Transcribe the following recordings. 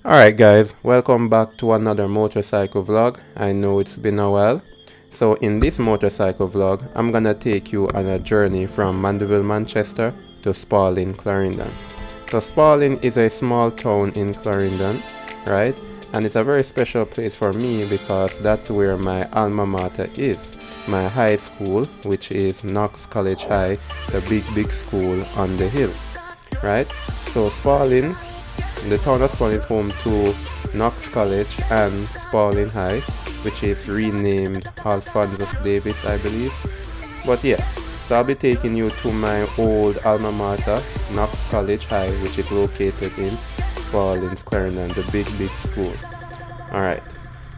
Alright guys, welcome back to another motorcycle vlog. I know it's been a while. So in this motorcycle vlog, I'm gonna take you on a journey from Mandeville, Manchester to Spaulding, Clarendon. So Spaulding is a small town in Clarendon, right? And it's a very special place for me because that's where my alma mater is. My high school, which is Knox College High, the big school on the hill, right? So Spaulding, the town of Spaulding is home to Knox College and Spaulding High, which is renamed Alphonsus Davis, I believe. But yeah, so I'll be taking you to my old alma mater, Knox College High, which is located in Spaulding Clarendon, the big school. Alright,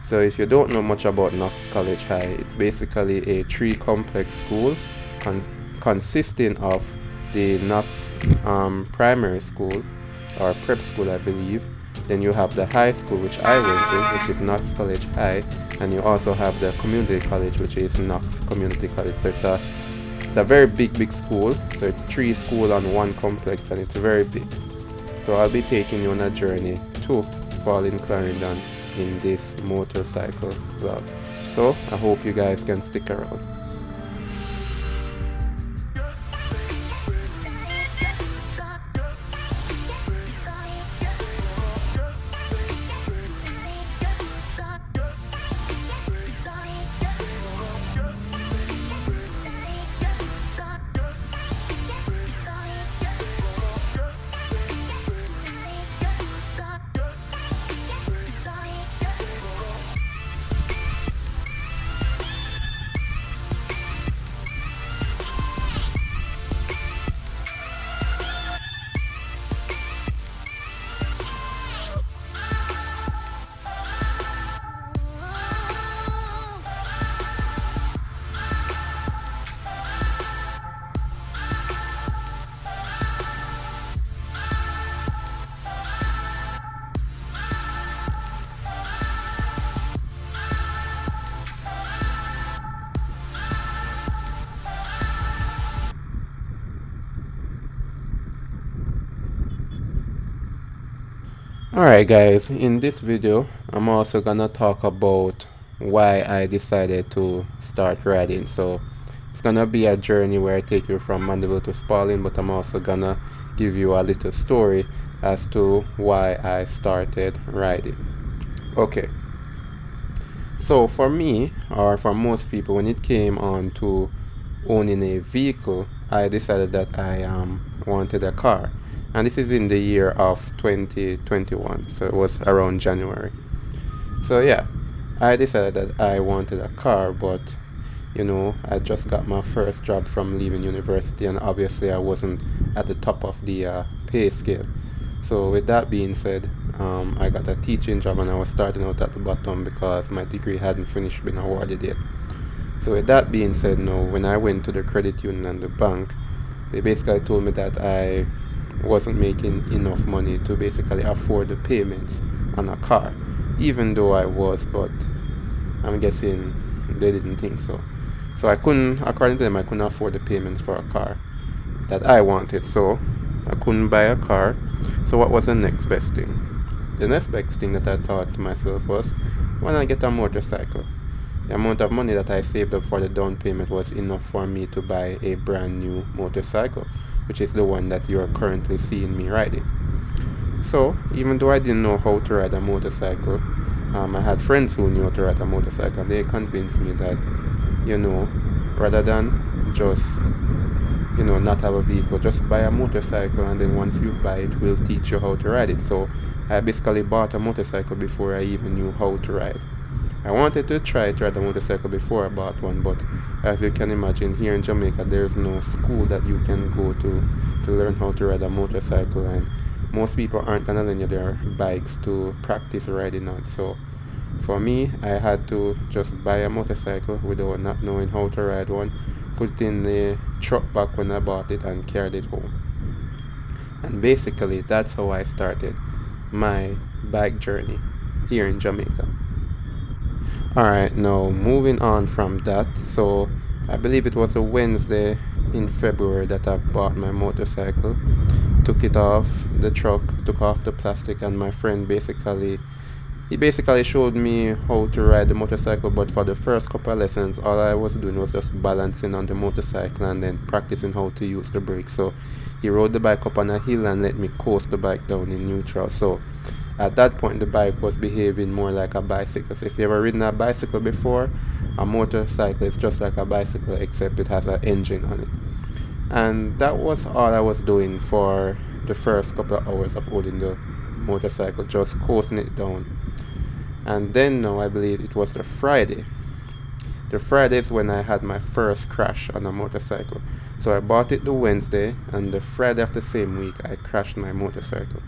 so if you don't know much about Knox College High, it's basically a three-complex school consisting of the Knox primary school, or prep school I believe. Then you have the high school, which I went to, which is Knox College High, and you also have the community college, which is Knox Community College. So it's a very big school. So it's three schools on one complex, and it's very big. So I'll be taking you on a journey to Spaulding Clarendon in this motorcycle vlog. So I hope you guys can stick around. Alright guys, in this video I'm also gonna talk about why I decided to start riding. So it's gonna be a journey where I take you from Mandeville to Spaulding, but I'm also gonna give you a little story as to why I started riding. Okay, so for me, or for most people, when it came on to owning a vehicle, I decided that I wanted a car. And this is in the year of 2021, so it was around January. So yeah, I decided that I wanted a car, but I just got my first job from leaving university, and obviously I wasn't at the top of the pay scale. So with that being said, I got a teaching job, and I was starting out at the bottom because my degree hadn't finished being awarded yet. So with that being said, no, when I went to the credit union and the bank, they basically told me that I wasn't making enough money to basically afford the payments on a car, even though I was, but I'm guessing they didn't think so. So I couldn't, according to them, I couldn't afford the payments for a car that I wanted, so I couldn't buy a car. So what was the next best thing? The next best thing that I thought to myself was, why not get a motorcycle? The amount of money that I saved up for the down payment was enough for me to buy a brand new motorcycle, which is the one that you are currently seeing me riding. So even though I didn't know how to ride a motorcycle, I had friends who knew how to ride a motorcycle. They convinced me that, rather than just, not have a vehicle, just buy a motorcycle, and then once you buy it, we'll teach you how to ride it. So I basically bought a motorcycle before I even knew how to ride. I wanted to try to ride a motorcycle before I bought one, but as you can imagine, here in Jamaica, there's no school that you can go to learn how to ride a motorcycle, and most people aren't gonna lend you their bikes to practice riding on. So for me, I had to just buy a motorcycle without not knowing how to ride one, put it in the truck back when I bought it, and carried it home. And basically, that's how I started my bike journey here in Jamaica. Alright, now moving on from that, so I believe it was a Wednesday in February that I bought my motorcycle, took it off the truck, took off the plastic, and my friend he basically showed me how to ride the motorcycle. But for the first couple of lessons, all I was doing was just balancing on the motorcycle and then practicing how to use the brakes. So he rode the bike up on a hill and let me coast the bike down in neutral. So at that point, the bike was behaving more like a bicycle. So if you ever ridden a bicycle before, a motorcycle is just like a bicycle, except it has an engine on it. And that was all I was doing for the first couple of hours of holding the motorcycle, just coasting it down. And then now I believe it was the Friday. The Friday is when I had my first crash on a motorcycle. So I bought it the Wednesday, and the Friday of the same week I crashed my motorcycle.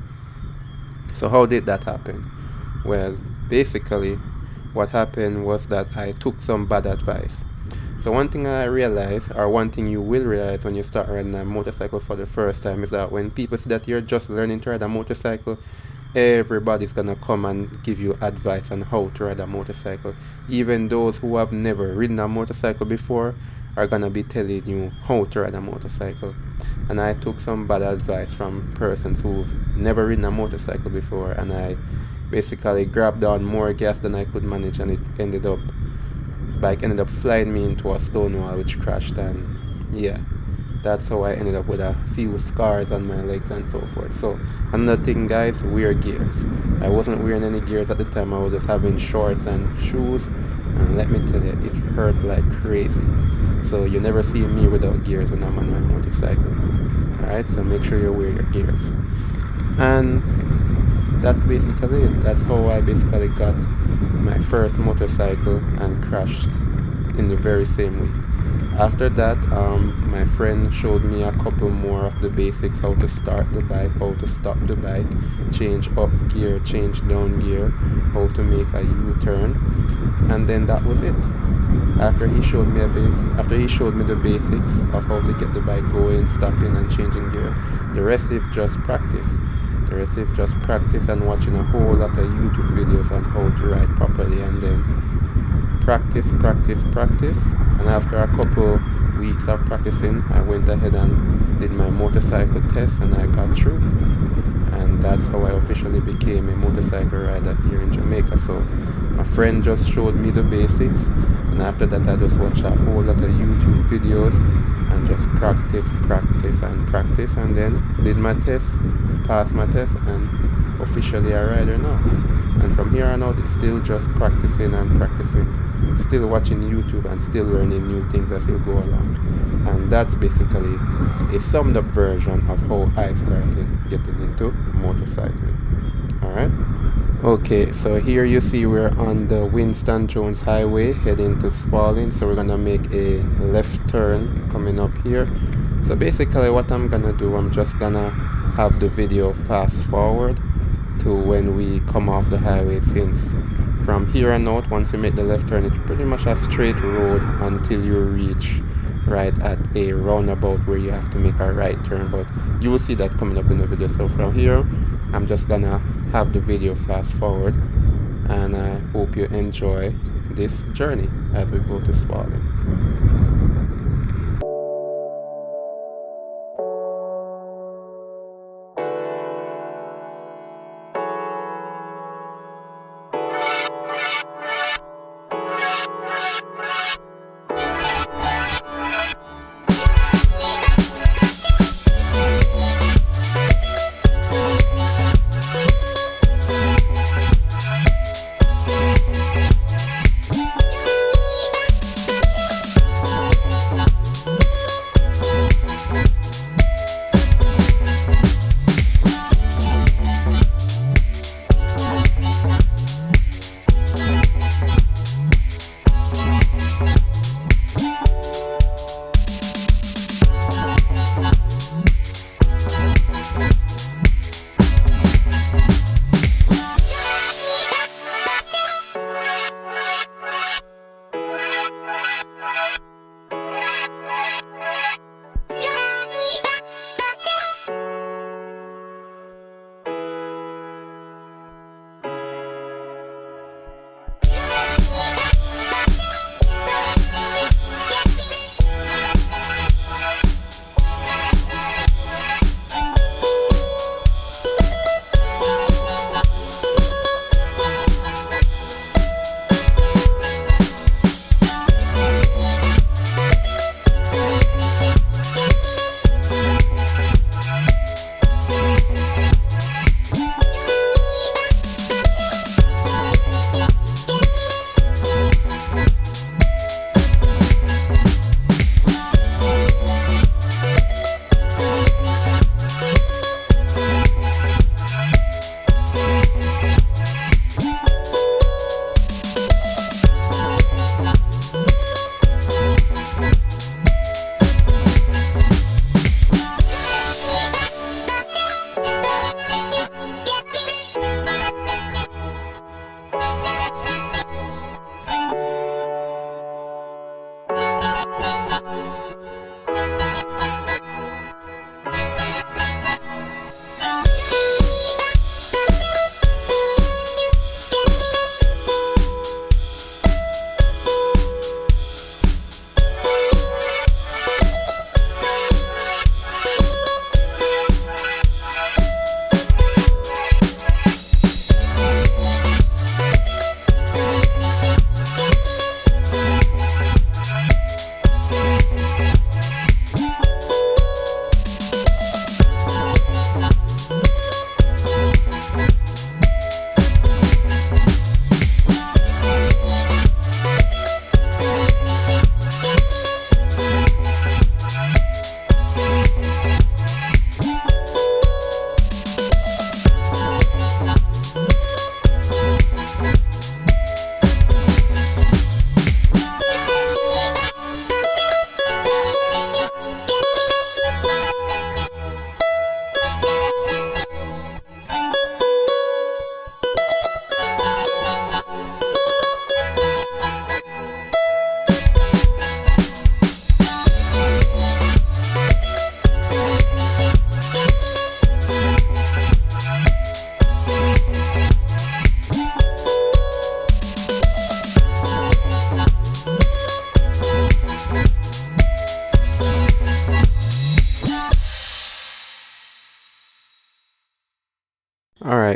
So how did that happen? Well, basically what happened was that I took some bad advice. So one thing I realized, or one thing you will realize when you start riding a motorcycle for the first time, is that when people see that you're just learning to ride a motorcycle, everybody's gonna come and give you advice on how to ride a motorcycle. Even those who have never ridden a motorcycle before are gonna be telling you how to ride a motorcycle. And I took some bad advice from persons who've never ridden a motorcycle before, and I basically grabbed on more gas than I could manage, and bike ended up flying me into a stone wall which crashed. And yeah, that's how I ended up with a few scars on my legs and so forth. So another thing, guys, wear gears. I wasn't wearing any gears at the time. I was just having shorts and shoes, and let me tell you, it hurt like crazy. So you never see me without gears when I'm on my motorcycle. Alright, so make sure you wear your gears. And that's basically it. That's how I basically got my first motorcycle and crashed in the very same week. After that, my friend showed me a couple more of the basics: how to start the bike, how to stop the bike, change up gear, change down gear, how to make a U-turn, and then that was it. After he showed me the basics of how to get the bike going, stopping and changing gear, the rest is just practice. The rest is just practice and watching a whole lot of YouTube videos on how to ride properly, and then practice. And after a couple weeks of practicing, I went ahead and did my motorcycle test, and I got through. And that's how I officially became a motorcycle rider here in Jamaica. So my friend just showed me the basics, and after that I just watched a whole lot of YouTube videos and just practice, and then did my test, passed my test, and officially a rider now. And from here on out, it's still just practicing, still watching YouTube and still learning new things as you go along. And that's basically a summed up version of how I started getting into motorcycling. Alright? Okay, so here you see we're on the Winston Jones Highway heading to Spaulding. So we're gonna make a left turn coming up here. So basically what I'm gonna do, I'm just gonna have the video fast forward to when we come off the highway, since from here on out, once you make the left turn, it's pretty much a straight road until you reach right at a roundabout where you have to make a right turn. But you will see that coming up in the video. So from here, I'm just gonna have the video fast forward, and I hope you enjoy this journey as we go to Spaulding.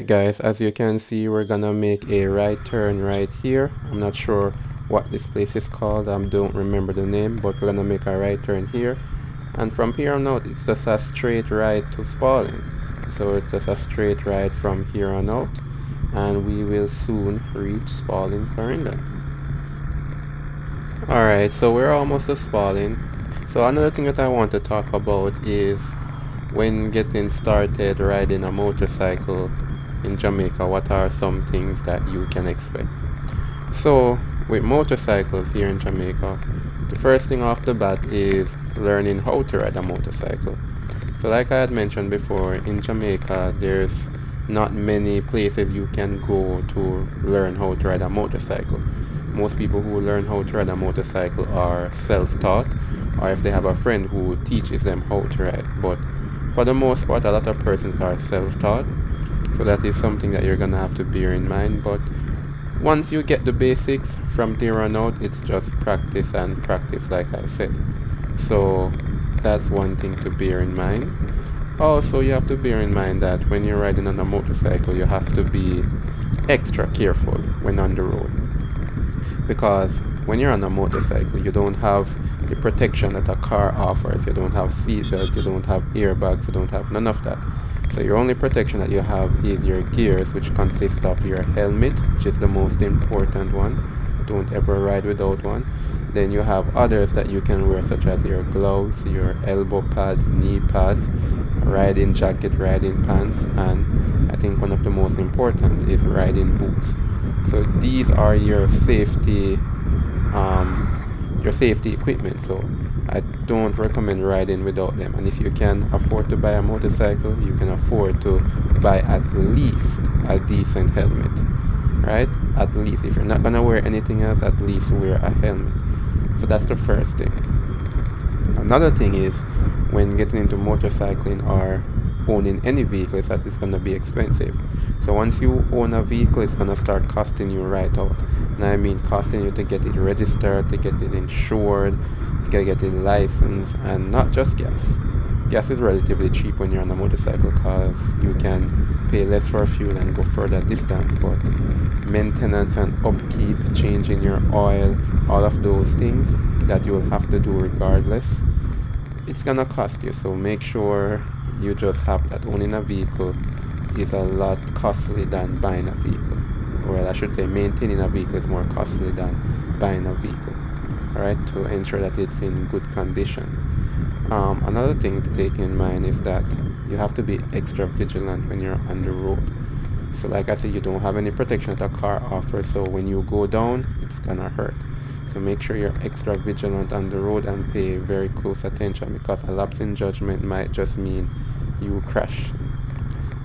Alright guys, as you can see, we're gonna make a right turn right here. I'm not sure what this place is called, I don't remember the name, but we're gonna make a right turn here. And from here on out, it's just a straight right to Spaulding. So it's just a straight right from here on out, and we will soon reach Spaulding Clarendon. Alright, so we're almost to Spaulding. So another thing that I want to talk about is when getting started riding a motorcycle in Jamaica, what are some things that you can expect? So with motorcycles here in Jamaica, the first thing off the bat is learning how to ride a motorcycle. So like I had mentioned before, in Jamaica there's not many places you can go to learn how to ride a motorcycle. Most people who learn how to ride a motorcycle are self-taught, or if they have a friend who teaches them how to ride. But for the most part, a lot of persons are self-taught, so that is something that you're gonna have to bear in mind. But once you get the basics, from there on out, it's just practice and practice, like I said. So that's one thing to bear in mind. Also, you have to bear in mind that when you're riding on a motorcycle, you have to be extra careful when on the road, because when you're on a motorcycle, you don't have the protection that a car offers. You don't have seat belts, you don't have airbags, you don't have none of that. So your only protection that you have is your gears, which consists of your helmet, which is the most important one. Don't ever ride without one. Then you have others that you can wear, such as your gloves, your elbow pads, knee pads, riding jacket, riding pants, and I think one of the most important is riding boots. So these are your safety equipment. So I don't recommend riding without them. And if you can afford to buy a motorcycle, you can afford to buy at least a decent helmet, right? At least, if you're not gonna wear anything else, at least wear a helmet. So that's the first thing. Another thing is, when getting into motorcycling or owning any vehicle, is that it's gonna be expensive. So once you own a vehicle, it's gonna start costing you right out. And I mean costing you to get it registered, to get it insured, to get it licensed, and not just gas. Gas is relatively cheap when you're on a motorcycle because you can pay less for fuel and go further distance, but maintenance and upkeep, changing your oil, all of those things that you will have to do regardless, it's gonna cost you. So make sure you just have that. Owning a vehicle is a lot costly than buying a vehicle. Well, I should say maintaining a vehicle is more costly than buying a vehicle. Alright, to ensure that it's in good condition. Another thing to take in mind is that you have to be extra vigilant when you're on the road. So like I said, you don't have any protection that a car offers, so when you go down, it's gonna hurt. So make sure you're extra vigilant on the road and pay very close attention, because a lapse in judgment might just mean you crash.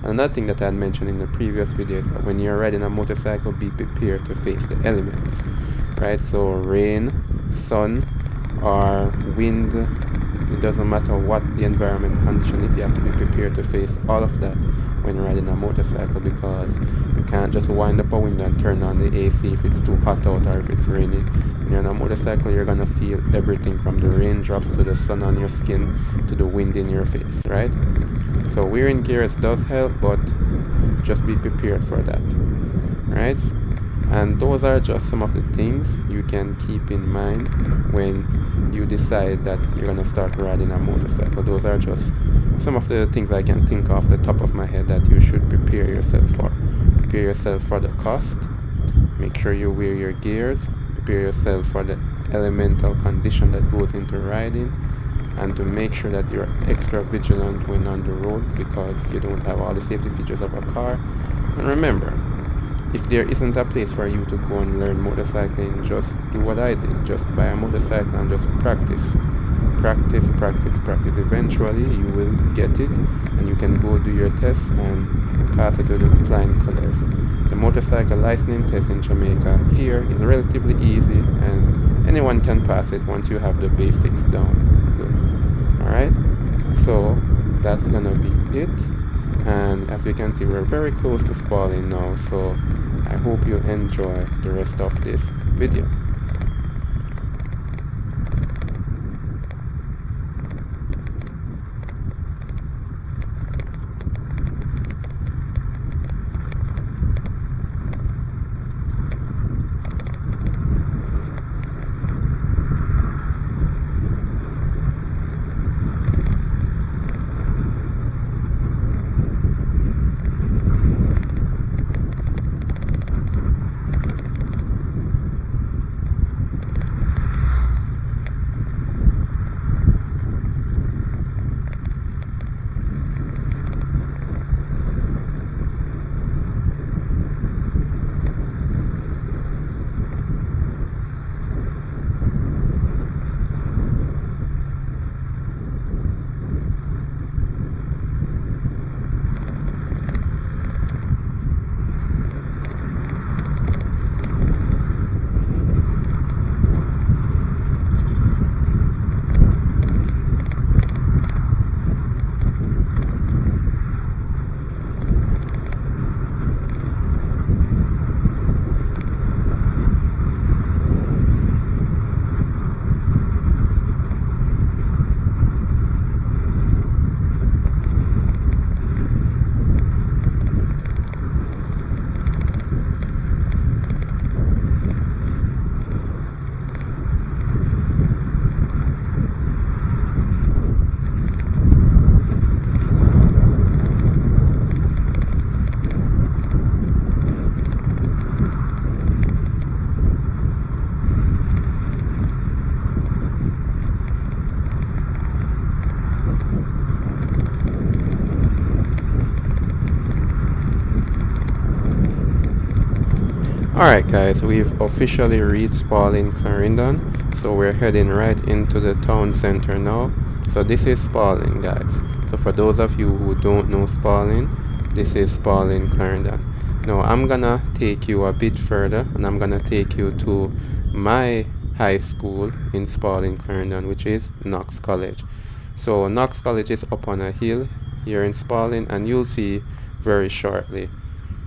Another thing that I had mentioned in the previous video is that when you're riding a motorcycle, be prepared to face the elements, right? So rain, sun, or wind, it doesn't matter what the environment condition is, you have to be prepared to face all of that when riding a motorcycle, because you can't just wind up a window and turn on the AC if it's too hot out or if it's raining. When you're on a motorcycle, you're gonna feel everything from the raindrops to the sun on your skin to the wind in your face, right? So wearing gears does help, but just be prepared for that, right? And those are just some of the things you can keep in mind when you decide that you're gonna start riding a motorcycle. Those are just some of the things I can think off the top of my head that you should prepare yourself for. Prepare yourself for the cost. Make sure you wear your gears. Prepare yourself for the elemental condition that goes into riding, and to make sure that you're extra vigilant when on the road, because you don't have all the safety features of a car. And remember, if there isn't a place for you to go and learn motorcycling, just do what I did. Just buy a motorcycle and just practice. Practice, practice, practice. Eventually you will get it, and you can go do your tests and pass it with the flying colors. The motorcycle licensing test in Jamaica here is relatively easy, and anyone can pass it once you have the basics down. Good. Alright? So that's gonna be it. And as you can see, we're very close to Spaulding now, so I hope you enjoy the rest of this video. Alright guys, we've officially reached Spaulding Clarendon, so we're heading right into the town center now. So this is Spaulding guys. So for those of you who don't know Spaulding, this is Spaulding Clarendon. Now I'm gonna take you a bit further and I'm gonna take you to my high school in Spaulding Clarendon, which is Knox College. So Knox College is up on a hill here in Spaulding, and you'll see very shortly,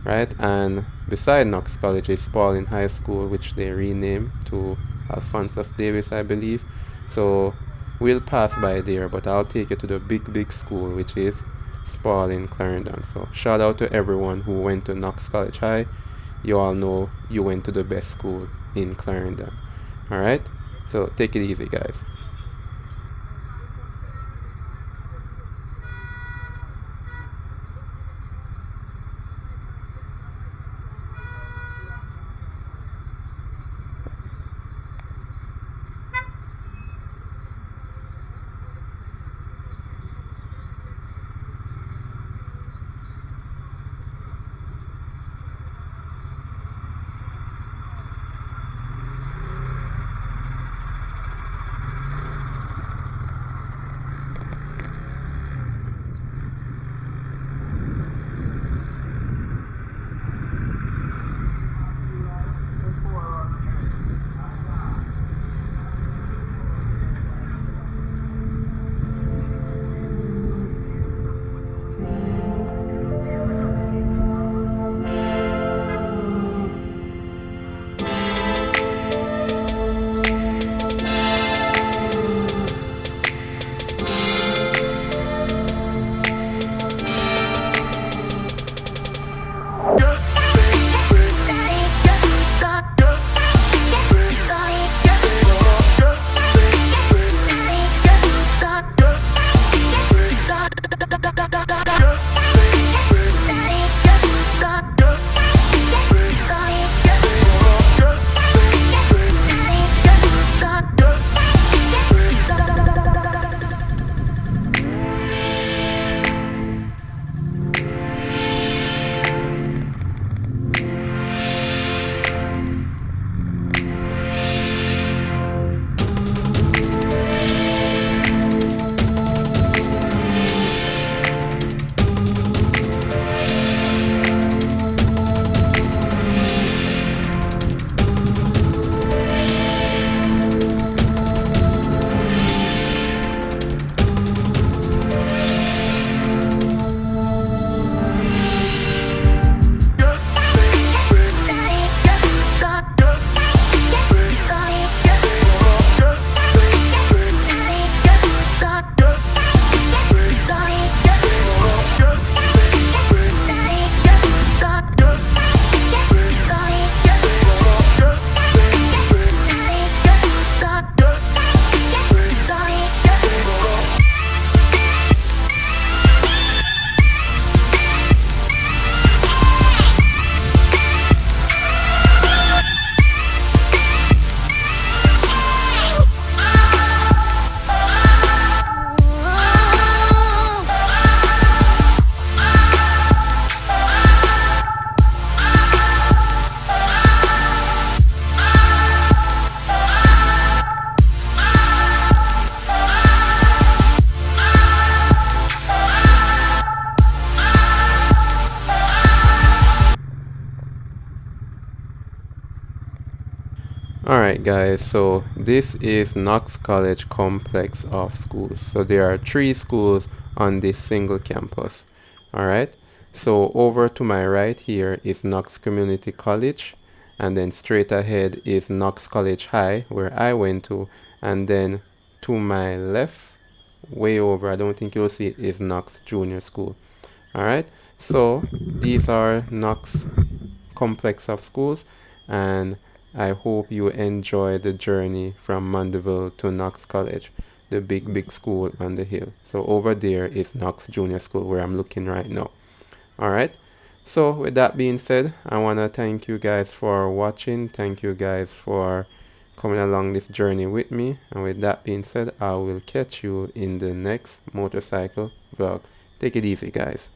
right? And beside Knox College is Spaulding High School, which they renamed to Alphonsus Davis, I believe. So we'll pass by there, but I'll take you to the big school, which is Spaulding Clarendon. So shout out to everyone who went to Knox College High. You all know you went to the best school in Clarendon. All right, so take it easy, guys. Alright guys, so this is Knox College complex of schools. So there are three schools on this single campus. Alright, so over to my right here is Knox Community College, and then straight ahead is Knox College High, where I went to, and then to my left, way over, I don't think you'll see it, is Knox Junior School. Alright, so these are Knox complex of schools, and I hope you enjoy the journey from Mandeville to Knox College, the big school on the hill. So over there is Knox Junior School, where I'm looking right now. Alright, so with that being said, I want to thank you guys for watching. Thank you guys for coming along this journey with me. And with that being said, I will catch you in the next motorcycle vlog. Take it easy, guys.